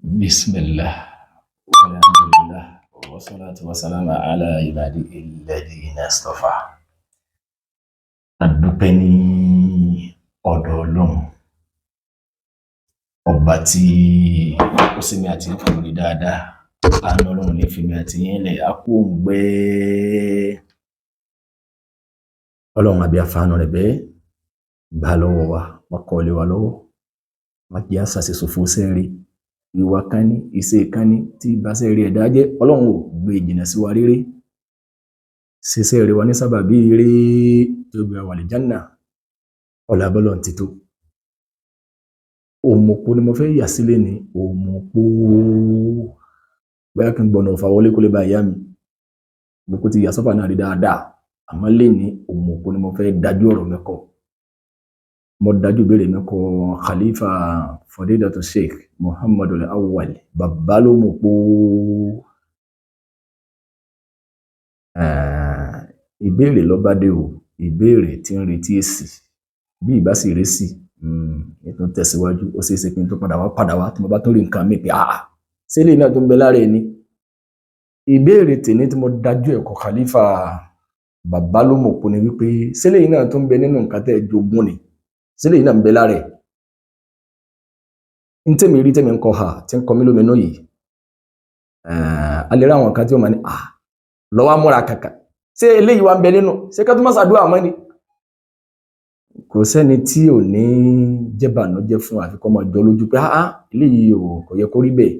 بسم الله والحمد لله والصلاة والسلام على عباده الذين اصطفى. Adúpẹ́ ní ọ̀dọ̀ Ọlọ́run ọba tí ó sì mi àti fún mi dáadáa. Àánú Ọlọ́run ní fi mi àti yín lẹ̀ akóǹgbẹ. Ọlọ́run àbí àfààní rẹ̀ bẹ́ẹ̀ gbà lọ́wọ́ wa, wọ́n kọ́ lé wa lọ́wọ́, wọ́n jẹ́ àṣàṣe ṣòfò sẹ́ẹ̀rí. Ìwà kan ní ìṣe kan ní tí ìbáṣẹ́ rí ẹ̀dá jẹ́ Ọlọ́run ò gbé jìnnà sí wa rere ṣiṣẹ́ rí wa ní sábàbí eré tó gbé wa wà àlìjánnà ọ̀là bọ́lọ̀ ti tó. OMUPO ni mo fẹ́ yà sílé ní OMUPO bóyá kí n gbọ́nà ọ̀fà wọlé kó lè bá ìyá mi gbogbo ti yà sọ́fà náà rí dáadáa àmọ́ lè ní OMUPO ni mo fẹ́ dájú ọ̀rọ̀ mẹ́kọ̀ọ́. Mo dájú ìbéèrè mẹ́kọ̀ọ́ Khalifa Fadilatu Sheikh Muhammadu Awwalu bàbá l'OMUPO. Ìbéèrè ló bá dé o, ìbéèrè tí ń retí èsì bí ìbá sì rí sí ètò tẹ̀síwájú ó ṣeé ṣe kí n tó padà wá tí mo bá tó rí nǹkan mi pé ṣé eléyìí náà tó ń bẹ lára ẹni. Ìbéèrè tèmi tí mo dájú ẹ̀kọ́ Khalifa bàbá l'OMUPO ni wípé ṣé eléyìí náà tó ń bẹ nínú nǹkan tẹ́ ẹ jogún ni, ṣé eléyìí náà ń bẹ lára ẹ̀. N tèmi rí tèmi ń kọ tí ń kọ mí lóminú yìí a lè rí àwọn kan tí ó máa ní lọ́wọ́ múra kàkà ṣé eléyìí wá ń bẹ nínú ṣé ká tó má ṣàdúrà mọ́ ni. Kò sẹ́ni tí ò ní jẹ́bànújẹ́ fún àfikọ́ máa jọ lójú pé eléyìí kò yẹ kó rí bẹ́ẹ̀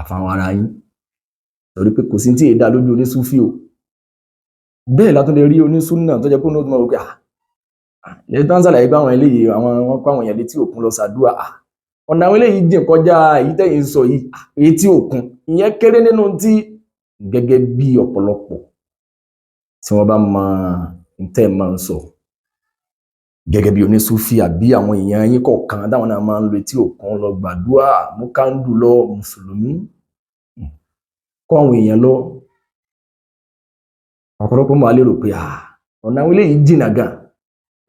àfàwọn ara yín torí pé kò sí tí èdè lójú onísúfì o. Bẹ́ẹ̀ látún lè rí onísúnnà tó jẹ́ pé ó ní ó pé lẹ́yìn tó ń ṣàlàyé pé àwọn eléyìí wọ́n kó àwọn èèyàn létí òkun lọ ṣàdúrà ọ̀nà àwọn eléyìí jìn kọjá èyí tẹ́yìn sọ yìí etí òkun ìyẹn kéré nínú tí gẹ́gẹ́ bí ọ̀pọ̀lọpọ̀ tí wọ́n bá mọ tẹ́ máa ń sọ gẹ́gẹ́ bí onísúfì àbí àwọn èèyàn yín kọ̀ọ̀kan táwọn náà máa ń lo etí òkun lọ gbàdúrà mú kándù lọ mùsùlùmí kọ́ àwọn èèyàn lọ. Ọ̀pọ̀lọpọ̀ máa lérò pé ọ̀nà àwọn eléyìí jìnnà gan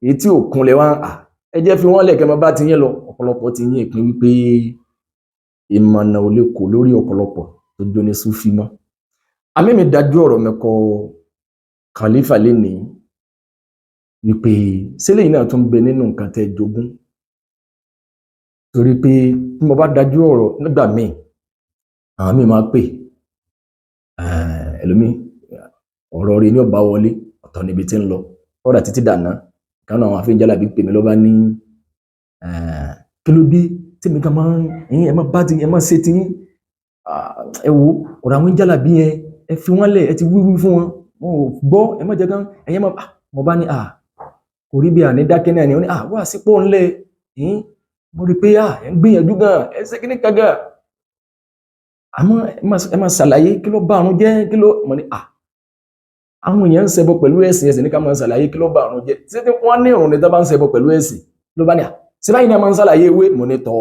etí òkun lẹ wá ẹ jẹ́ fi wọ́n lẹ̀ kẹ́ máa bá ti yín lọ. Ọ̀pọ̀lọpọ̀ ti yín ìpín wípé ìmọ̀nà ò lè kó lórí ọ̀pọ̀lọpọ̀ tó jó ní súfì mọ́. Àmì mi dájú ọ̀rọ̀ mẹ́kọ Khalifa lénìí wípé sílẹ̀ yìí náà tún bẹ nínú nǹkan tẹ́ jogún torí pé tí mo bá dájú ọ̀rọ̀ nígbà míì àwọn míì máa pè ẹlòmíì ọ̀rọ̀ rẹ̀ ní ọba wọlé ọ̀tọ̀ níbi tí ń lọ ọ̀rọ̀ títí dàná kan náà àwọn àfihàn jálàbí pè mí ló bá ní kí ló dé tí mi kan máa ẹ má bá ti ẹ má ṣe ti ẹ wo ọ̀rọ̀ àwọn jálàbí yẹn ẹ fi wọ́n lẹ̀ ẹ ti wíwí fún wọn ò gbọ́ ẹ má jẹ́ kán ẹ̀yẹ́ má mo bá ní kò rí bí àní dákẹ́ náà ni ó ní wá sípò ńlẹ̀ mo rí pé ẹ ń gbìyànjú gan ẹ ṣe kí ní kaga àmọ́ ẹ má ṣàlàyé kí ló bá àrùn jẹ́ kí ló mo ní àwọn èèyàn ń ṣẹbọ pẹ̀lú ẹ̀sìn ní ká máa ṣàlàyé kí ló bá àrùn jẹ́ tí wọ́n ní ìrùn ní tá bá ń ṣẹbọ pẹ̀lú ẹ̀sìn ló bá ní ṣe báyìí náà máa ń ṣàlàyé ewé mo ní tọ́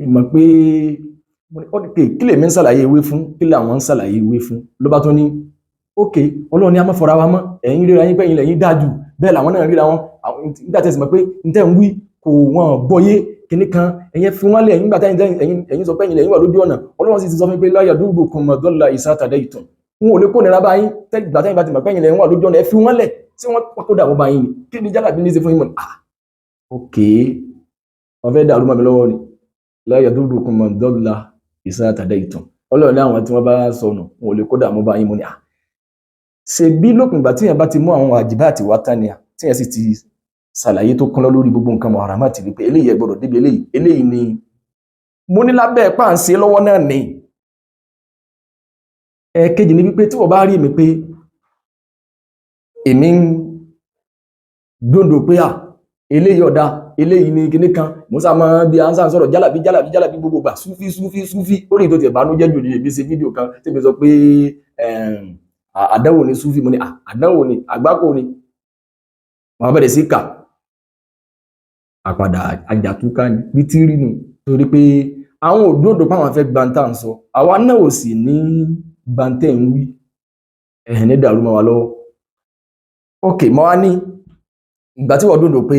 ìmọ̀ pé kí lèmi ń ṣàlàyé ewé fún kí làwọn ń ṣàlàyé ewé fún ló bá tún ní ókè Ọlọ́run ni a máa fọra wa mọ́ ẹ̀yin ríra yín pẹ́yìn lẹ́yìn dájú bẹ́ẹ̀ làwọn náà ríra wọn nígbà tẹ́sí mọ̀ pé n tẹ́ ń wí kò wọ́n gbọ́yé kìíní kan ẹ̀yẹ fi wọ́n lẹ̀ nígbà ẹ̀yin sọ pẹ́yìn lẹ́yìn wà lójú ọ̀nà Ọlọ́run sì ti sọ fún mi pé láyà dúró kùn mọ̀ dọ́là ìsátàdé ìtàn wọn ò lè kó nira báyìí tẹ́gbà tẹ́yìn bá ti mọ̀ pẹ́yìn lẹ́yìn wà lójú ọ̀nà ẹ fi wọ́n lẹ̀ tí wọ́n kó dàwọ́ báyìí ni kí ni jálàbí ní í ṣe fún yín mọ̀ ókè wọ́n fẹ́ dàrú mọ́ mi lọ́wọ́ ni láyà dúró kùn mọ̀ dọ́là ìsátàdé ìtàn Ọlọ́run ní àwọn tí wọ́n bá sọnù wọn ò lè kó dàmú báyìí mo ní ṣe bí lópin ìgbà tí yẹn bá ti mú àwọn àjìbá àti wátánìyà tí yẹn sì ti ṣàlàyé tó kún lọ lórí gbogbo nǹkan mọ̀hàrámà ti wípé eléyìí ẹ gbọ́dọ̀ débi eléyìí ni mo ní lábẹ́ ẹ̀pá ń ṣe lọ́wọ́ náà ní. Ẹ̀kejì ni wípé tí wọ́n bá rí mi pé èmi ń gbóǹdò pé eléyìí ọ̀dà eléyìí ni kinní kan mo sá máa bí ansa sọ̀rọ̀ jálàbí gbogbo gbà súfí ó rí tó ti ìbànújẹ́ jù ní èmi ṣe fídíò kan tí mi sọ pé àdánwò ní súfì mo ní àdánwò ní àgbákò ní wọ́n bẹ̀rẹ̀ sí kà àpàdà àjàtúká ní pítírì nù torí pé àwọn òdòdó pàwọn fẹ́ gbantá ń sọ àwa náà ò sì ní gbantẹ́ ń wí ní dàrú mọ́ wa lọ́wọ́. Ok mọ́ wá ní ìgbà tí wọ́n dòdò pé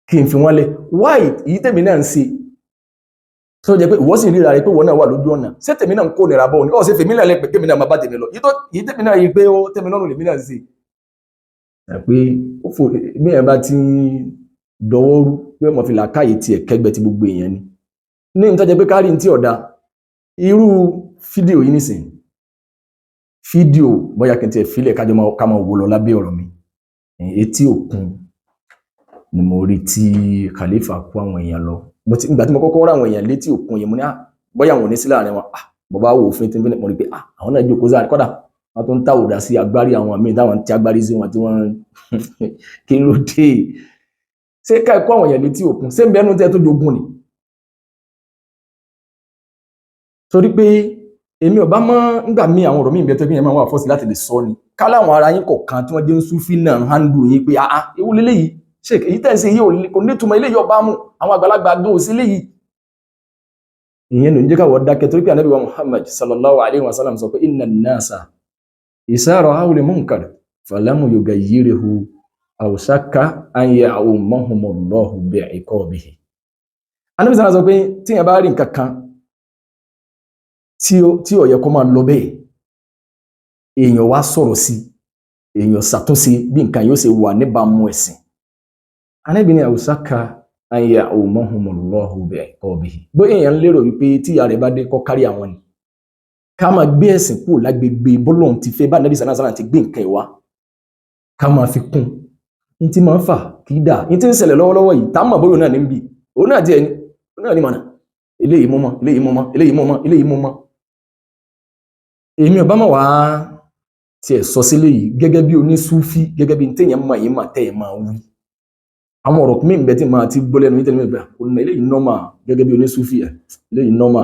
kí n fi wọ́n lẹ̀ why èyí tèmi náà ń ṣe tó jẹ́ pé ìwọ sì ríra rẹ pé wọ́n náà wà lójú ọ̀nà ṣé tèmi náà ń kó nira bọ́ ni ọ̀ ṣe fèmí lẹ́lẹ́ pé tèmi náà máa bá tèmi lọ yìí tèmi náà yìí pé ó tèmi lọ́rùn lèmi náà sí pé ó fò bí ẹ̀ bá ti dọwọ́ rú pé mo fi làákàyè tiẹ̀ kẹ́gbẹ́ ti gbogbo èèyàn ni ní ní tó jẹ́ pé kárí ní tí ọ̀dà irú fídíò yìí nìsín fídíò bóyá kí n tiẹ̀ fílẹ̀ ká máa wò lọ lábẹ́ ọ̀rọ̀ mi etí òkun ni mo rí tí Khalifa kó àwọn èèyàn lọ ìgbà tí mo kọ́kọ́ rá àwọn èèyàn létí òkun yẹn mo ní bóyá àwọn ò ní sí láàrin wọn mo bá wò fún tí mo rí pé àwọn náà jókòó sáà kọ́dà wọn tó ń táwòdà sí agbárí àwọn míì táwọn ti agbárí sí wọn tí wọ́n kí ló dé ṣé ká kó àwọn èèyàn létí òkun ṣé ń bẹnu tẹ́ tó jogun ni torí pé èmi ò bá mọ̀ nígbà míì àwọn ọ̀rọ̀ míì bẹ́ẹ̀ tó bí yẹn máa wà fọ́sí láti lè sọ ni ká láwọn ara yín kọ̀ọ̀kan tí wọ́n jẹ́ ń súfì náà ń handle yín pé ewu lélẹ́yìí ṣe èyí tẹ́ ń ṣe yìí kò nítumọ̀ eléyìí ọba mú àwọn àgbàlagbà gbé òsì léyìí ìyẹn ló ń jẹ́ káwọ́ dákẹ́ torí pé ànábì wa Muhammad sallallahu alayhi wa sallam sọ pé inna an-nasa idha ra'aw al-munkar falamu yughayyirhu aw shakka an ya'ummahumullahu bi'iqabihi ànábì sọ pé tí yẹn bá rí nǹkan kan tí ó yẹ kó máa lọ bẹ́ẹ̀ èèyàn wá sọ̀rọ̀ sí èèyàn ṣàtúnṣe bí nǹkan yóò ṣe wà níbàámu ẹ̀sìn Ànábì ní àwùsáka ayé àwòmọ́hùnmọ́lọ́hù bi'iqabihi bó èèyàn lérò wípé tí ìyá rẹ̀ bá dé kọ́ kárí àwọn ni ká máa gbé ẹ̀sìn kúrò lágbègbè bọ́lọ́hun ti fẹ́ bá Ànábì sallallahu alaihi wasallam ti gbé nǹkan ìwá ká máa fi kún ní tí máa ń fà kì í dà ní tí ń ṣẹlẹ̀ lọ́wọ́lọ́wọ́ yìí tá mọ̀ bóyá náà ní ń bì òun náà tiẹ̀ òun náà ní mọ̀nà eléyìí mọ́mọ́ eléyìí mọ́mọ́ eléyìí mọ́mọ́ eléyìí mọ́mọ́ èmi ò bá mọ̀ wá tiẹ̀ sọ sílé yìí gẹ́gẹ́ bí onísúfí gẹ́gẹ́ bí téèyàn mọ̀ yìí mà tẹ́ ẹ̀ máa wí àwọn ọ̀rọ̀ mi ń bẹ tí máa ti gbọ́ lẹ́nu yìí tẹ́lẹ̀ mi bẹ́ẹ̀ òun eléyìí nọ́mà gẹ́gẹ́ bí onísúfí ẹ̀ eléyìí nọ́mà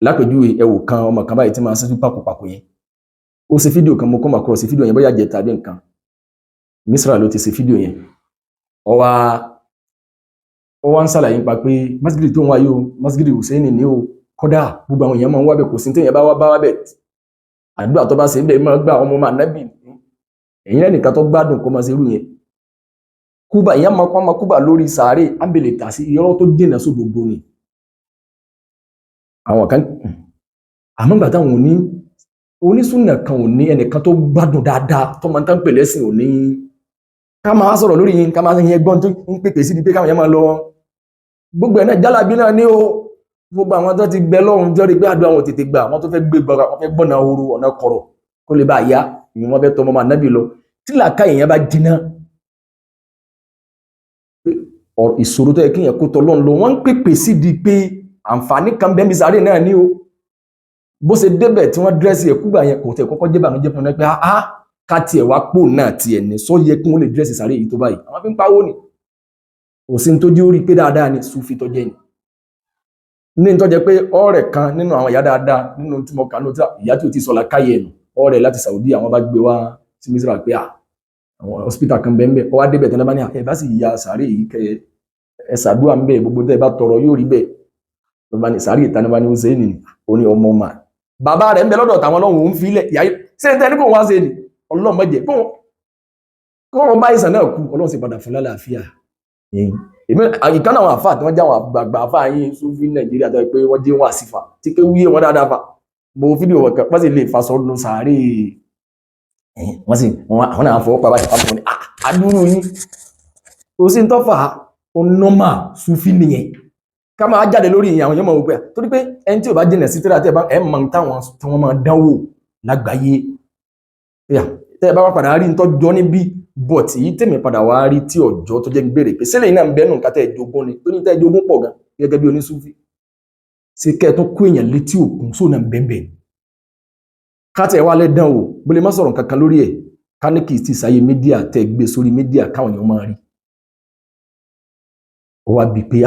lápèjúwe ẹ̀wò kan ọmọ kan báyìí tí máa ṣẹ́jú pàkópàkó yẹn ó ṣe fídíò kan mo kọ́ máa kọ́ sí fídíò yẹn bóyá jẹ tàbí nǹkan Misra ló ti ṣe fídíò yẹn ó wá ń ṣàlàyé nípa pé masjid tó ń wáyé o masjid Hussein ní o kódà gbogbo àwọn èèyàn máa ń wábẹ̀ kò sí téèyàn bá wábẹ̀ àdúrà tó bá ṣe bẹ́ẹ̀ máa gbà ọmọ Ànábì èyí lẹ́nìkan tó gbádùn kó máa ṣe irú yẹn kúbà ìyá máa kúbà lórí sàárè ábẹ̀lẹ̀ tà sí irọ́ tó dènà sódòdó ni àwọn kan àmọ́ ìgbà táwọn onísùnà kan ò ní ẹnìkan tó gbádùn dáadáa tó máa ń tán pèlẹ́ sí òní ká máa sọ̀rọ̀ lórí yín ká máa yẹn gbọ́n tó ń pèpè sí ni pé káwọn yẹn máa lọ gbogbo ẹ̀ náà jálàbí náà ní o gbogbo àwọn tó ti gbẹ lọ́run jọ́rí pé àdúrà wọn tètè gbà wọ́n tó fẹ́ gbé gbọ́ra wọ́n fẹ́ gbọ́nà ooru ọ̀nà kọ̀rọ̀ kó lè bá yá ìyẹn wọ́n fẹ́ tọmọ máa nábì lọ tí làákà èèyàn bá jiná ìṣòro tó yẹ kí èèyàn kó tọ́lọ́run lọ wọ́n ń pèpè sí di pé àǹfààní kan bẹ́ẹ̀ bí sáré náà ní o bó ṣe débẹ̀ tí wọ́n dírẹ́sì ẹ̀kúgbà yẹn kò tẹ̀ kọ́kọ́ jẹ́ bànújẹ́ fún ẹ pé ká tiẹ̀ wá pò náà tiẹ̀ ní sọ yẹ kí wọ́n lè dírẹ́sì sáré yìí tó báyìí àwọn fi ń pawó ni kò sí ní tó jẹ́ orí pé dáadáa ni Sufi tó jẹ́ ni ní tó jẹ́ pé ọ̀rẹ́ kan nínú àwọn ìyá dáadáa nínú tí mo kà ní ìyá tí ò ti sọ làkàyè nù ọ̀rẹ́ láti Saudi àwọn bá gbé wá sí Misra pé àwọn hospital kan bẹ́ẹ̀ bẹ́ẹ̀ ọwá débẹ̀ tẹ́lẹ̀ bá ní ẹ bá sì ya sáré yìí kẹ ẹ ṣàdúrà ń bẹ́ẹ̀ gbogbo tẹ́ ẹ bá tọrọ yóò rí bẹ́ẹ̀ ló bá ní sáré ìtaní bá ní ó ṣe é nìyí ó ní ọmọ mà bàbá rẹ̀ ń bẹ lọ́dọ̀ tàwọn ọlọ́run òun fílẹ̀ ìyá ṣé ń tẹ́lẹ̀ kó wá ṣe ni ọlọ́run mọ̀jẹ̀ kó wọn bá ìsàn náà kú ọlọ́run sì padà fún lálàáfíà ìkànnì àwọn àfáà tí wọ́n jẹ́ àwọn àgbààgbà àfáà yín Sufi Nàìjíríà tó yẹ pé wọ́n jẹ́ wọn àsìfà tí ké wúyé wọn dáadáa fa mo fídíò wọn kan wọ́n sì lè fasọ lọ sàárè wọ́n sì àwọn náà fọwọ́ pa báyìí fáwọn ní àdúró yín kò sí tó fà ó nọ́mà Sufi nìyẹn ká máa jáde lórí ìyẹn àwọn èèyàn máa wò pé torí pé ẹni tí ò bá jìnà sí tíra tẹ́ ẹ máa ń táwọn tí wọ́n máa dánwò lágbàáyé tẹ́ ẹ bá wá padà rí nítọ́jọ́ níbí but èyí tèmi padà wá rí tí ọjọ́ tó jẹ́ gbèrè pé sílẹ̀ iná ń bẹ́nu nǹkan tẹ́ ẹ jogún ni tó ní tẹ́ ẹ jogún pọ̀ gan gẹ́gẹ́ bí onísúfì ṣe kẹ́ ẹ tó kó èèyàn létí òkun sóònà bẹ́ẹ̀ ká tẹ́ ẹ wá lẹ́dàn wò bó lè má sọ̀rọ̀ kankan lórí ẹ̀ ká ní kì í ti sáyé mídíà tẹ́ ẹ gbé sórí mídíà káwọn èèyàn máa rí ó wá bí pé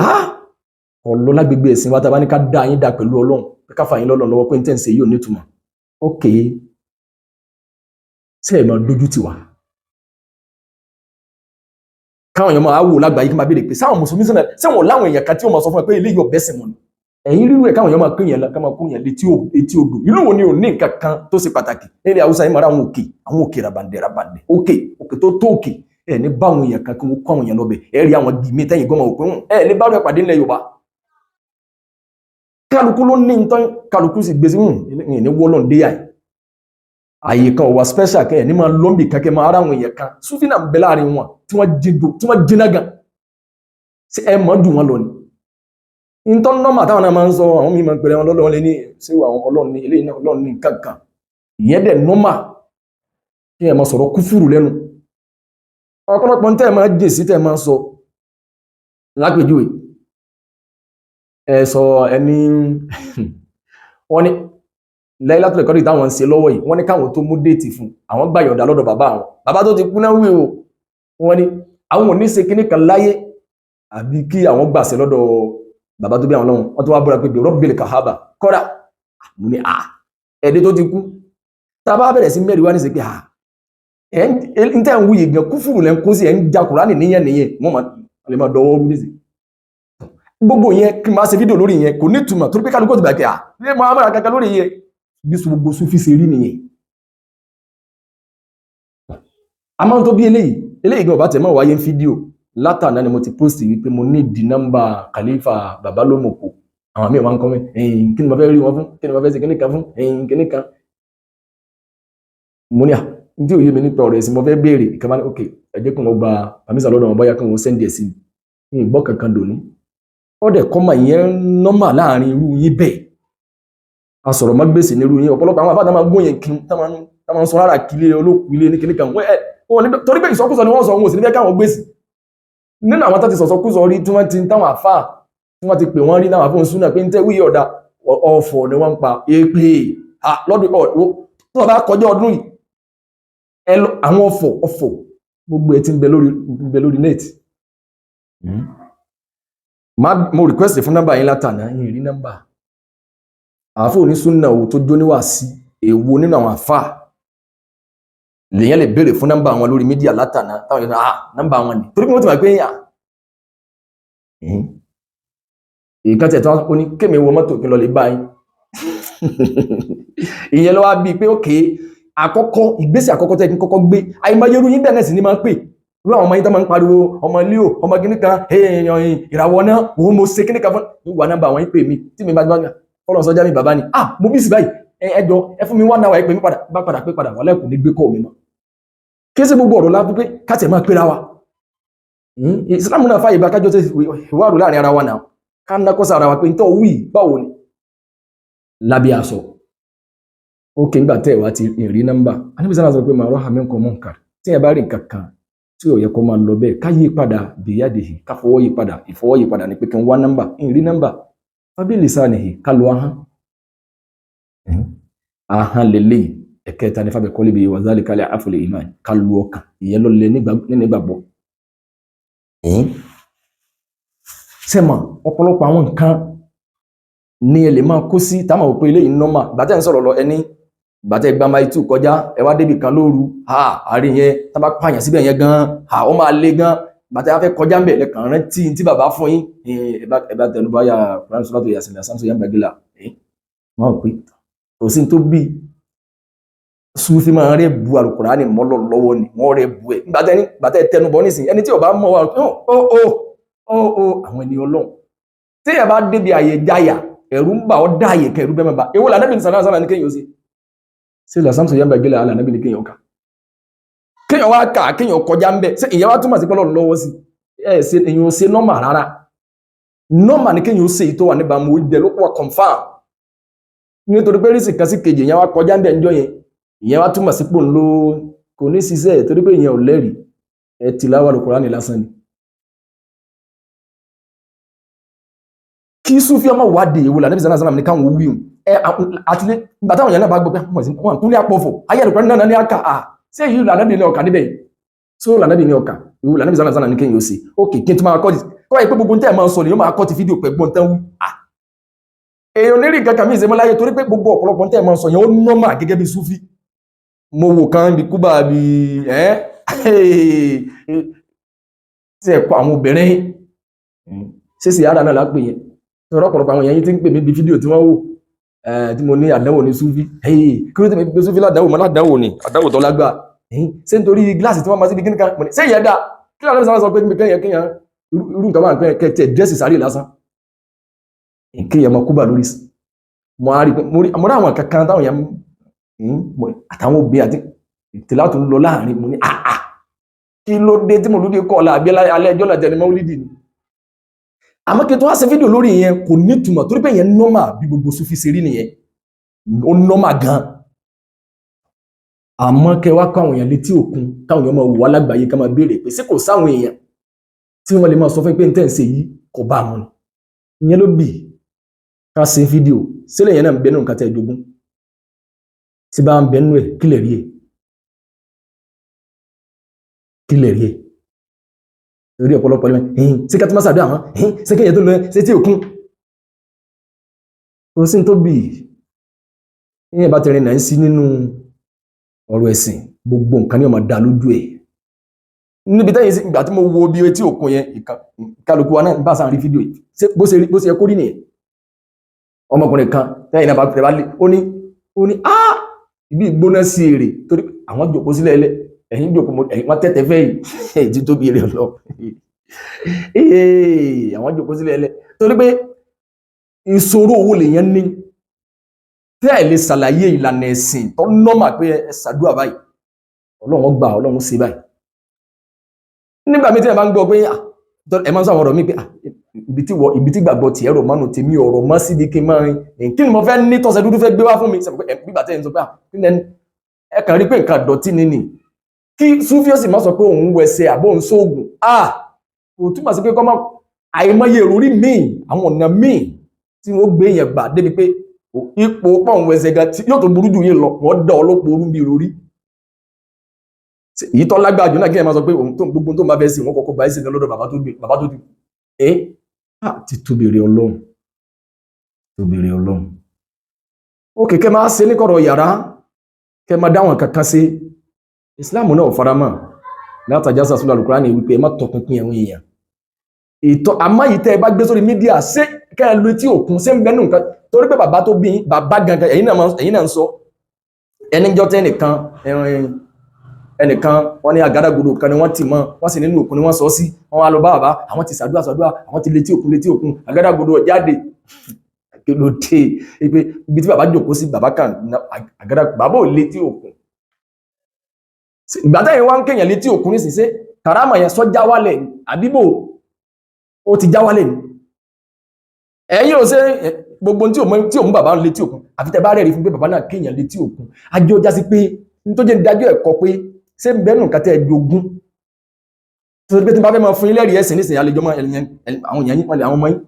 ọlọ́ lágbègbè ẹ̀sìn wa tá a bá ní ká dá yín dá pẹ̀lú Ọlọ́run ká fà yín lọ́lọ́run lọ́wọ́ pé ní tẹ́ ń ṣe yóò nítumọ̀ ókè ṣe é máa dójú tì wá káwọn èèyàn máa wò lágbàáyé kí máa béèrè pé sáwọn mùsùlùmí sínú sẹ́wọ̀n láwọn èèyàn kan tí ó máa sọ fún ẹ pé eléyìí ọ̀bẹ sìn mọ́ ni ẹ̀yìn rírú ẹ̀ káwọn èèyàn máa pín yẹn ká máa kún yẹn létí odò ìlú wo ni ò ní nǹkan kan tó ṣe pàtàkì nílẹ̀ Haúsá yìí máa ra àwọn òkè rabandẹ̀ òkè tó òkè ẹ̀ ní báwọn èèyàn kan kí wọ́n kó àwọn èèyàn lọ́bẹ̀ ẹ̀ rí àwọn gìmí tẹ́yìn gbọ́mọ̀ òpin ẹ̀ ní bá rẹ̀ pàdé ńlẹ̀ Yorùbá kálukú ló ní nǹkan kálukú sì gbé sí ní wọ́lọ́n dé àyè kan wà special kẹ́ ẹ̀ ní máa lọ́mbì kankan máa ara àwọn èèyàn kan Sufi náà ń bẹ láàrin wọn tí wọ́n jiná gan sí ẹ mọ́ dùn wọn lọ ni nǹkan nọ́mà táwọn náà máa ń sọ àwọn mímọ pẹ̀lú wọn lọ́lọ́run lé ní sí àwọn ọlọ́run ní ilé iná ọlọ́run ní kankan ìyẹn dẹ̀ nọ́mà kí ẹ máa sọ̀rọ̀ kúfùrù lẹ́nu ọ̀pọ̀lọpọ̀ tẹ́ ẹ máa jìn sí tẹ́ ẹ máa sọ lápèjúwe ẹ sọ ẹni wọ́n ní Laylatul Qadr táwọn ń ṣe lọ́wọ́ yìí wọ́n ní káwọn tó mú déètì fún àwọn gbà yọ̀ǹda lọ́dọ̀ bàbá tó ti kú náà wí o wọ́n ní àwọn ò ní ṣe kíní kan láyé àbí kí àwọn gbàṣẹ lọ́dọ̀ bàbá tó bí àwọn lọ́wọ́ wọ́n tó wá búra pé Rabbil Kahaba kọ́dà mo ní ẹ̀dẹ́ tó ti kú tá a bá bẹ̀rẹ̀ sí mẹ́rin wá ní sí pé ń tẹ́ ń wuyì gan kúfùrù lẹ́ ń kó sí ẹ̀ ń ja Kùránì níyẹn wọ́n lè máa dọwọ́ rú nísì gbogbo yẹn kí n máa ṣe fídíò lórí yẹn kò ní ìtumọ̀ torí pé kálukú ti bàkẹ́ ní máa mọ́ra kankan lórí yẹn bí gbogbo Sufi ṣe rí nìyẹn a máa ń tó bí eléyìí gan ọba tẹ̀ mọ́ wáyé ń fídíò látàná ni mo ti post wípé mo ní ìdí nọ́mbà Khalifa bàbá lómòpó àwọn míì wá ń kọ́mẹ́ kí ni mo fẹ́ rí wọn fún kí ni mo fẹ́ ṣe kíní kan fún kíní kan mo ní tí òye mi nípa ọ̀rọ̀ ẹ̀sìn mo fẹ́ béèrè ìkàbá ní ok ẹ jẹ́ kí wọ́n gba pàmísà lọ́dọ̀ wọn bóyá kí wọ́n sẹ́ndì ẹ̀ sí ní ìgbọ́ kankan dòní ó dẹ̀ kọ́mà ìyẹn nọ́mà láàrin irú yín bẹ́ẹ̀ a sọ̀rọ̀ má gbèsè ní irú yín ọ̀pọ̀lọpọ̀ àwọn àbáta máa gbóhùn yẹn kí táwọn sọ rárá kílé olókùn ilé ní kíní kan torí pé ìsọkúsọ ni wọ́n sọ wọn ò sì ní fẹ́ káwọn gbèsè nínú àwọn tó ti sọ̀sọkúsọ rí tí wọ́n ti táwọn àfà tí wọ́n ti pè wọ́n rí táwọn àfọ̀ súnà pé ń tẹ́ wíyọ̀ ọ̀dà ọ̀fọ̀ ni wọ́n ń pa èpè lọ́dún tó bá kọjá ọdún yìí àwọn ọ̀fọ̀ gbogbo ẹ̀ tí ń bẹ lórí net mo request fún nọ́mbà yín látàná yín rí nọ́mbà àfọ onísúnà owó tó jóníwà sí èwo nínú àwọn àfà lèyàn lè béèrè fún nọ́mbà wọn lórí mídíà látàná táwọn yẹn nọ́mbà wọn ni torí pé wọ́n ti mọ̀ pé ìkan tẹ̀ tí wọ́n ní kémi wọ mọ́tò kí n lọ lè bá yín ìyẹn ló wá bíi pé ókè àkọ́kọ́ ìgbésẹ̀ àkọ́kọ́ tẹ́ kí n kọ́kọ́ gbé àìmọyeru yín bẹ́ẹ̀ náà sì ni máa ń pè rú àwọn ọmọ yín tó máa ń pariwo ọmọ líò ọmọ kíní kan ìràwọ̀ náà òun mo ṣe kíní kan fún ìwà nọ́mbà àwọn yín pè mí tí mi bá gbá fọlọ́ sọjá mi bàbá ni mo bí sí báyìí ẹjọ ẹ fún mi wá náà ẹ pè mí padà bá padà pé padà wà lẹ́kùn ní gbé kọ́ mi mọ́ kí sí gbogbo ọ̀rọ̀ láti pé káàtì máa pera wa ìsìlámù náà fàyè bá kájọ tẹ ìwádùú láàrin ara wa náà ká ná kọ́sà ara wa pé nítorí wí báwo ni lábí aṣọ ó kí nígbà tẹ́ ìwà ti rí nọ́mbà aníbísà sọ pé màá rọ́hà mẹ́kọ̀ọ́ mọ́ nǹkan tí ẹ bá rí nǹkan kan tí ò yẹ kó máa lọ bẹ́ẹ̀ ká yí padà bìyàdìhì ká fọwọ́ yí padà ìfọwọ́ yí padà ní pé kí n wá nọ́mbà ń rí nọ́mbà fábílì sáà nìyí ká lo ahán lélẹ́yìí ẹ̀kẹta ní fábẹ̀ kọ́lé bí wàzálì kálẹ̀ àfọlẹ̀ ìmá ká lu ọkàn ìyẹn ló lẹ nígbàgbọ́ sẹ́mà ọ̀pọ̀lọpọ̀ àwọn nǹkan ní ẹ lè máa kó sí táwọn òpó ilé ìnọ́mà gbàtẹ́ ń sọ̀rọ̀ lọ ẹni gbàtẹ́ gba máa tú kọjá ẹ wá débì kan lóru àárín yẹn tá bá pààyàn síbẹ̀ yẹn gan ó máa le gan gbàtẹ́ wá fẹ́ kọjá ń bẹ̀ lẹ́kàn rántí tí bàbá fún yín ẹ bá tẹnu bá yà kúránì sọ́lá tó yà sílẹ̀ sáńsọ yà gbàgìlà wọn ò pé kò sí tó bí Sufi máa rẹ̀ bu Al-Qur'ani mọ́lọ̀ lọ́wọ́ ni wọ́n rẹ̀ bu ẹ̀ gbàtẹ́ tẹnu bọ́ nísìnyí ẹni tí ò bá mọ̀ wá àwọn ènìyàn Ọlọ́run tí ẹ bá débi àyè jáyà ẹ̀rù ń bà ọ́ dáyè kẹrù bẹ́ẹ̀ mẹ́ba èwo là Ànábì sallallahu alaihi wasallam ní kéèyàn sí sí là sáńsọ yà gbàgìlà àlà Ànábì ní kéèyàn kà kéèyàn wá kà kéèyàn kọjá ń bẹ̀ ṣé ìyẹn wá túmọ̀ sí pé Ọlọ́run lọ́wọ́ sí èèyàn ò ṣe nọ́mà rárá nọ́mà ní kéèyàn ó ṣe ìtọ́ wà níbàámu ó jẹ ló wà confam nítorí pé rísì kan sí kejì ìyẹn wá kọjá ń bẹ̀ ńjọ́ yẹn ìyẹn wá túmọ̀ sí pò ń lo kò ní ṣiṣẹ́ torí pé ìyẹn ò lẹ́rìí ẹ tìláwà Al-Qur'ani lásán ni kí Sufi ọmọ wádìí èwo là Ànábì sallallahu alaihi wasallam ní káwọn wíwùn àti nígbà táwọn èèyàn náà bá gbọ́ pé wọ́n kún ní àpọ̀fọ̀ ayé Al-Qur'ani náà ní àkà ṣé èyí là Ànábì ní ọkà níbẹ̀ so là Ànábì ní ọkà èwo là Ànábì sallallahu alaihi wasallam ní kéèyàn ó sì ókè kí n tún máa kọ́ kọ́ ẹ pé gbogbo tẹ́ ẹ̀ máa sọ ni yóò máa kọ́ ti fídíò pẹ̀ gbọ́n tán wí èèyàn lérí nǹkan kàmí ìṣẹ́mọ́ láyé torí pé gbogbo ọ̀pọ̀lọpọ̀ tẹ́ ẹ̀ máa sọ yẹn ó nọ́mà gẹ́gẹ́ bí Sufi mo wò kan bí kúbà bí tí ẹ̀kọ́ àwọn obìnrin ṣéṣì ara náà lápè yẹn ọ̀pọ̀lọpọ̀ àwọn èèyàn tí ń pè mí bí fídíò tí wọ́n wò tí mo ní àdánwò ní Sufi kí ló tẹ́ mi pé Sufi ládánwò mọ́ ládánwò ní àdánwò tó lágbà ṣé nítorí gíláàsì tí wọ́n máa sí ibi kíní kan ṣé ìyẹn dá kí ló sọ pé kéèyàn irú nǹkan máa ń pẹ́ kẹ́ tẹ̀ dírẹ́sì sáré lásán kí yẹn mọ kúbà lórí mo á rí pé mo rí àwọn kankan táwọn yẹn àtàwọn òbí àti ìtìlá tó ń lọ láàrin mo ní kí ló dé tí mo lóde kọ́ ọ̀la àbí alẹ́ ẹjọ́ náà tẹni mọ́wúlídì ni àmọ́ kí n tó wá ṣe fídíò lórí yẹn kò ní túmọ̀ torí pé yẹn nọ́mà bí gbogbo Sufi ṣe rí nìyẹn ó nọ́mà gan àmọ́ kẹ wá kọ́ àwọn èèyàn létí òkun káwọn èèyàn máa wà lágbàáyé ká máa béèrè pé ṣé kò sáwọn èèyàn tí wọ́n lè máa sọ fún pé n tẹ́ ń ṣe yìí kò bá mu ni ìyẹn ló bì ká ṣe fídíò sílẹ̀ yẹn náà ń bẹ nínú nǹkan tẹ́ ìjogún tí bá ń bẹ nínú ẹ̀ kílẹ̀ rí ẹ̀ kílẹ̀ rí ẹ̀ orí ọ̀pọ̀lọpọ̀ lẹ́mẹ̀ ṣé ká tó má ṣàdúrà àwọn ṣé kéèyàn tó lọ ṣe tí òkun kò sí tó bì ìyẹn bá tẹ̀rín náà ń sí nínú ọ̀rọ̀ ẹ̀sìn gbogbo nǹkan ní ọmọ dá lójú ẹ̀ níbi tẹ́yìn sí ìgbà tí mo wo bí etí òkun yẹn ìkálukú wa náà bá sáà rí fídíò yìí bó ṣe yẹ kó rí nìyẹn ọmọkùnrin kan tẹ́yìn náà bá tẹ̀ bá lé ó ní ibi ìgbóná sí èrè torí àwọn jòkó sílẹ̀ ẹlẹ́ ẹ̀yìn jòkó ẹ̀yìn wọ́n tẹ́tẹ́ fẹ́ yìí èyí tí tóbi rẹ̀ lọ àwọn jòkó sílẹ̀ ẹlẹ́ torí pé ìṣòro owó lèèyàn ní tẹ́ ẹ̀ lè ṣàlàyé ìlànà ẹ̀sìn tó nọ́mà pé ẹ ṣàdúrà báyìí ọlọ́run gbà ọlọ́run ṣe báyìí nígbà mi tí ẹ máa ń gbọ́ pé ẹ máa ń sọ àwọn ọ̀rọ̀ mi pé ibi tí gbàgbọ́ tiẹ̀ rò mánu tèmi ọ̀rọ̀ mọ́ síbi kí n máa rìn kí ni mo fẹ́ ní tọ́sẹ̀ dúdú fẹ́ gbé wá fún mi nígbà tí ẹ ń sọ pé ẹ kàn rí pé nǹkan dọ̀tí nínú kí Sufi ó sì máa sọ pé òun wẹsẹ̀ àbó òun sóògùn kò túmọ̀ sí pé kọ́ máa àìmọye ìròrí míì àwọn ọ̀nà míì tí wọ́n gbé yẹn gbà débi pé ipò pọ̀n wẹsẹ̀ gan yóò tó burú jù yìí lọ wọ́n dá ọlọ́pọ̀ orú bí ìròrí èyí tó lágbára jù náà kí ẹ máa sọ pé gbogbo tó máa bẹ́ sí wọn kọ́kọ́ báyìí sí lọ́dọ̀ bàbá tó bí ti tóbìrì ọlọ́run ó kẹ́kẹ́ máa ṣe ní kọ̀rọ̀ yàrá kẹ́ máa dáwọn kankan sí Islam náà faramọ́ látàjá sàṣúlà Al-Qur'ani wípé ẹ má tọpinpin ẹ̀wọ̀n èèyàn àmọ́ yìí tẹ́ ẹ bá gbé sórí mídíà ṣé kẹ́ ẹ lo etí òkun ṣé ń bẹ́nu nǹkan torí pé bàbá tó bí bàbá gangan ẹ̀yin náà ń sọ ẹnìjọ́ tẹ́ ẹnìkan wọ́n ní àgádágodo kan ni wọ́n ti mọ́ wọ́n sì nínú òkun ni wọ́n sọ sí wọ́n wá lọ bá bàbá àwọn ti ṣàdúrà àwọn ti létí òkun àgádágodo jáde kí ló dé pé ibi tí bàbá jókòó sí bàbá kan àgádágodo bàbá ò létí òkun ìgbà tẹ́yìn wá ń kéèyàn létí òkun ní sísẹ́ kàrámà yẹn sọ já wálẹ̀ àbíbò ó ti já wálẹ̀ ni ẹ̀yìn ò ṣe gbogbo tí òun bàbá létí òkun àfi tẹ́ bá rẹ̀ rí fún pé bàbá náà kéèyàn létí òkun ajé ó já sí pé nítorí ìdájọ́ ẹ̀kọ́ pé ṣé ń bẹ́nu nǹkan tẹ́ ẹ jogún tó pé tí bá fẹ́ máa fún ilé ẹ̀rí ẹ̀sìn nísìnyí àlejò àwọn èèyàn yín àwọn ọmọ yín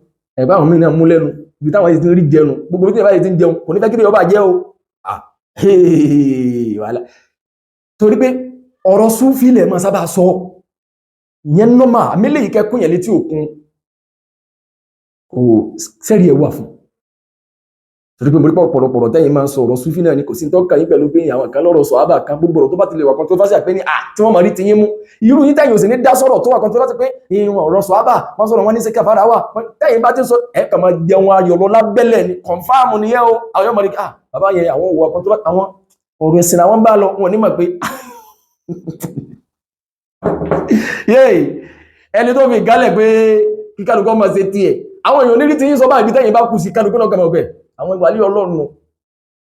ẹ̀bá àwọn mìíràn mú lẹ́nu ibi táwọn yìí ti ń rí jẹun gbogbo tí ìbáyìí ti ń jẹun kò ní fẹ́ kí ọba jẹ́ o wàhálà torí pé ọ̀rọ̀ Sufi lẹ̀ máa sábà sọ ìyẹn nọ́mà àmìlẹ̀ yìí kẹ́kún yẹn létí òkun kò sẹ́rí ẹ̀ wà fún torí pé mo rí pọ̀pọ̀lọpọ̀ tẹ́yìn máa ń sọ ọ̀rọ̀ Sufi náà ni kò sí tọ́ka yín pẹ̀lú pé àwọn kan lọ́rọ̀ sọ̀hábà kan gbogbo ọ̀rọ̀ tó bá ti lè wà controversy pé ní tí wọ́n máa rí ti yín mú irú yín tẹ́yìn ò sì ní dá sọ̀rọ̀ tó wà controversy pé ìwọ̀n ọ̀rọ̀ sọ̀hábà wọ́n sọ̀rọ̀ wọn ní sí kàfàrà wà tẹ́yìn bá ti sọ ẹ̀ kàn máa jẹun ayọ̀ lọ lábẹ́lẹ̀ ni confam nìyẹn o àwọn ọmọ ní bàbá yẹn àwọn òwò controversy àwọn ọ̀rọ̀ ẹ̀sìn àwọn bá lọ wọn ní mọ̀ pé ẹni tó fi gálẹ̀ pé kíkálukọ́ máa ṣe tiẹ̀ àwọn èèyàn onírí ti yín sọ bá ibi tẹ́yìn bá kù sí kálukú náà kàmọ̀ bẹ̀ àwọn ìwàlí Ọlọ́run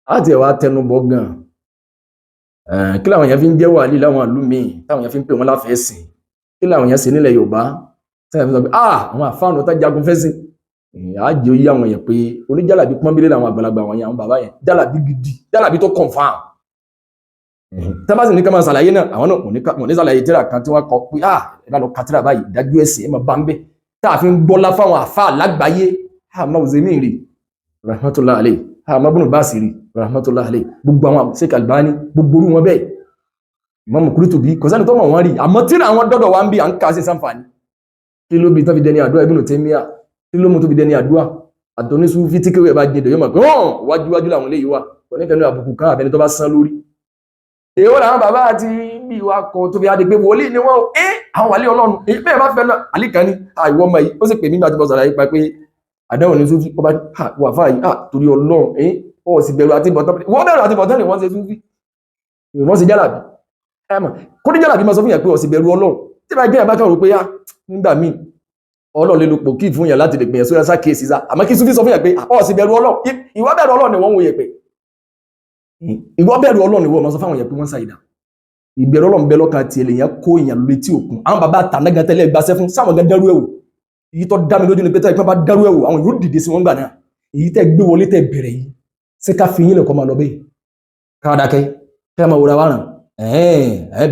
láti ẹ̀wà tẹnubọ̀ gan kí làwọn èèyàn fi ń jẹ́ wàlí láwọn ìlú míì táwọn èèyàn fi ń pè wọ́n láfẹ́ sìn kí làwọn èèyàn ṣe nílẹ̀ Yorùbá tẹ́yìn fi sọ pé àwọn àfáànù tó jagun fẹ́ sìn àjẹ́ oyé àwọn èèyàn pé oníjàlàbí pọ́nbílé làwọn àgbàlagbà àwọn èèyàn bàbá yẹn jàlàbí gidi jàlàbí tó confam tẹ́bá sì ní ká máa ṣàlàyé náà àwọn náà mọ̀ ní ṣàlàyé tíra kan tí wọ́n kọ pé ẹ̀dá lọ kátírà báyìí ìdájú ẹ̀sìn ẹ̀ máa bá ń bẹ́ táà fi ń gbọ́lá fáwọn àfáà lágbàáyé àmọ́ òzèmí rí rahmatullahi alayhi àmọ́ bùnú bá sì rí rahmatullahi alayhi gbogbo àwọn Sheikh Albani gbogbo orú wọn bẹ́ẹ̀ Imam Qurtubi kò sẹ́ni tó mọ̀ wọ́n rí àmọ́ tíra àwọn dọ́dọ̀ wa ń bí à ń ká sí sáǹfààní kí ló bí tó fi dẹni àdúrà Ibn Taymiyyah kí ló mú tó fi dẹni àdúrà àtọ́ní Sufi tí kéwẹ́ bá jẹdọ̀ yóò mọ̀ pé wájúwájú làwọn eléyìí wà kò ní fẹ́nu àbùkù kan àbẹni tó bá sán lórí èèwọ̀ làwọn bàbá àti bí wa kọ tó fi adé pé wòlíì ni wọ́n àwọn wàlí Ọlọ́run bẹ́ẹ̀ bá fẹ́ náà àlíkà ní àìwọ́ ọmọ yìí ó sì pè mí gbà tí mo sàlàyé pa pé àdáwọn ní Sufi ọba wà fáà yìí torí Ọlọ́run ó sì bẹ̀rù àti bọ̀tán wọ́n bẹ̀rù àti bọ̀tán ni wọ́n ṣe Sufi wọ́n sì jálàbí ẹ̀mọ̀ kó ní jálàbí máa sọ fún yà pé ó sì bẹ̀rù Ọlọ́run tí bá gbé ẹ̀bá kan rò pé nígbà míì Ọlọ́run lè lo pò kí fún yàn láti lè gbìyànjú ẹ̀sá kéèsì sá àmọ́ kí Sufi sọ fún yàn pé ọ̀ sì bẹ̀rù Ọlọ́run ìwọ bẹ̀rù Ọlọ́run ni wọ́n ń wo yẹ̀pẹ̀ ìwọ bẹ̀rù Ọlọ́run ni wọ́n mọ̀ sọ fáwọn yẹn pé wọ́n ṣàìdá ìbẹ̀rù Ọlọ́run bẹ lọ́kàn tiẹ̀ lèyàn kó èèyàn létí òkun àwọn bàbá àtànágan tẹ́lẹ̀ gbàṣẹ́ fún sáwọn gan dárú ẹ̀wò èyí tó dá mi lójú ni pé tẹ́ bá dárú ẹ̀wò àwọn yóò dìde sí wọn gbà náà èyí tẹ́ gbé wọlé tẹ́ bẹ̀rẹ̀ yìí ṣé ká fi yín lẹ̀kọ́ máa lọ bẹ́ẹ̀ káàdákẹ́ kẹ́ máa wòra wá ràn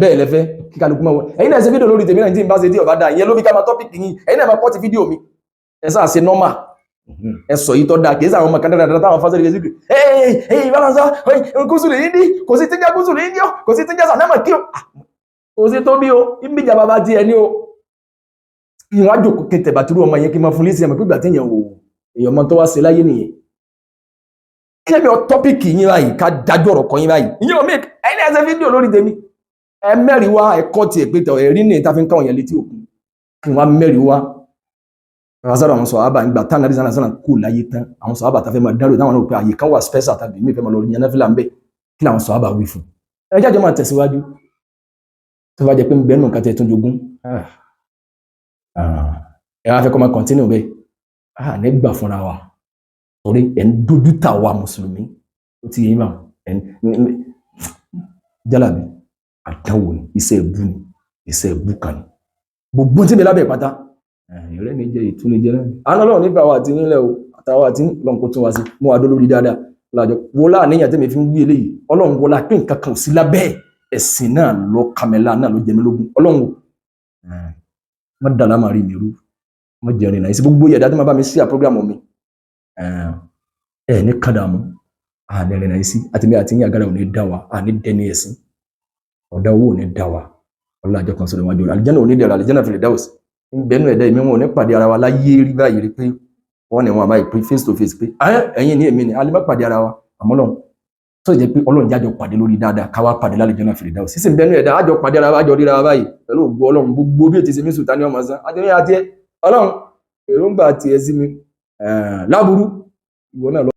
bẹ́ẹ̀ lẹ́fẹ́ kí kálukú máa wọ ẹ̀yin náà ṣe fídíò lórí tèmi náà tí n bá ṣe tí ọba dá ìyẹn ló fi ká máa tọ́pìkì yín ẹ̀yin náà máa pọ́ ti fídíò mi ẹ sáà ṣe nọ́mà ẹ sọ yìí tó dáa kì í sáwọn ọmọ kan dáadáa táwọn fásitì fẹsí ẹ̀yin ìbáransá gúúsù lè ní kò sí tíjà gúúsù lè ní ọ kò sí tíjà sànámà kí o kò sí tó bí o ìbíjà bàbá ti ẹni o ìwọ̀n àjòkò kẹtẹ̀ bàtúrú ọmọ yẹn kí n máa fún lẹ́sìn ẹ̀mọ̀ pígbà tí èèyàn wò èèyàn mọ́ tó wá sí láyé nìyẹn kí ẹ̀mí ọ tọ́pìkì yín báyìí ká dájú ọ̀rọ̀ kan yín báyìí ìyẹn omi ẹni ẹsẹ̀ fídíò lórí tèmi ẹ mẹ́rin wá ẹ̀kọ́ tiẹ̀ pé tọ̀ ẹ̀rí ní ìta fi ń káwọn yẹn létí òkun kí wọ́n mẹ́rin wá rasara àwọn sọ̀hábà ń gbà tán náà dísánà sánà kú láyé tán àwọn sọ̀hábà tafẹ́ máa dárò táwọn náà pé àyè kan wà special tàbí mí fẹ́ máa lọ rí yẹn fílà ń bẹ́ kí làwọn sọ̀hábà wí fún ẹ jájọ́ máa tẹ̀síwájú tó bá jẹ́ pé ń bẹ́ẹ̀ nù kàtẹ́ tún jogún ẹ wá fẹ́ kọ́ máa continue bẹ́ẹ̀ nígbà fúnra wa torí ẹ̀ ń dójú tà wa mùsùlùmí ó ti yé mà jálàbí àdáwò ni iṣẹ́ ìbú kan ni gbogbo tí mi lábẹ́ pátá ìrẹ́ ní jẹ́ ìtúnijẹ́ náà àná lọ́wọ́ nípa àwọn àti nílẹ̀ o àtàwọn àti lọ́nkó tún wá sí mú adó lórí dáadáa lájọ wọlá àníyàn tẹ́mi fi ń wí eléyìí ọlọ́run wọlá pé nǹkan kan ò sí lábẹ́ ẹ̀sìn náà lọ kàmẹ́lá náà ló jẹ mí lógún ọlọ́run má dàlá máa rí mi rú má jẹrin náà ìsì gbogbo yẹ̀dá tó máa bá mi sí àpọ́grámù mi ní kádàmú àdẹ̀rìn náà ìsì àtìmí àti yín àgàrà ò ní dá wa àní dẹni ẹ̀sìn ọ̀dá owó ò ní dá wa ọlọ́jọ́ kan sọ̀rọ̀ wájú àlìjẹ́nà ò ní dẹ̀rọ àlìjẹ́nà fìlẹ̀ dáwọ̀sì bẹnu ẹ̀dá ìmí wọn ò ní pàdé ara wa láyé rí báyìí rí pé wọ́n ní wọn àbáyé pé face to face pé ẹ̀yin ní èmi ni a lè má pàdé ara wa àmọ́ náà tó jẹ́ pé ọlọ́run jájọ pàdé lórí dáadáa káwá pàdé lálìjẹ́nà fìlẹ̀ dáwọ̀sì sísìn bẹnu ẹ̀dá àjọ pàdé ara wa àjọ ríra wa báyìí pẹ̀lú ògbó ọlọ́run gbogbo bí ètí ṣe mí sùn tání ọmọ sán àti ní àti ọlọ́run èròǹgbà tiẹ̀ sí mi láburú ìwọ náà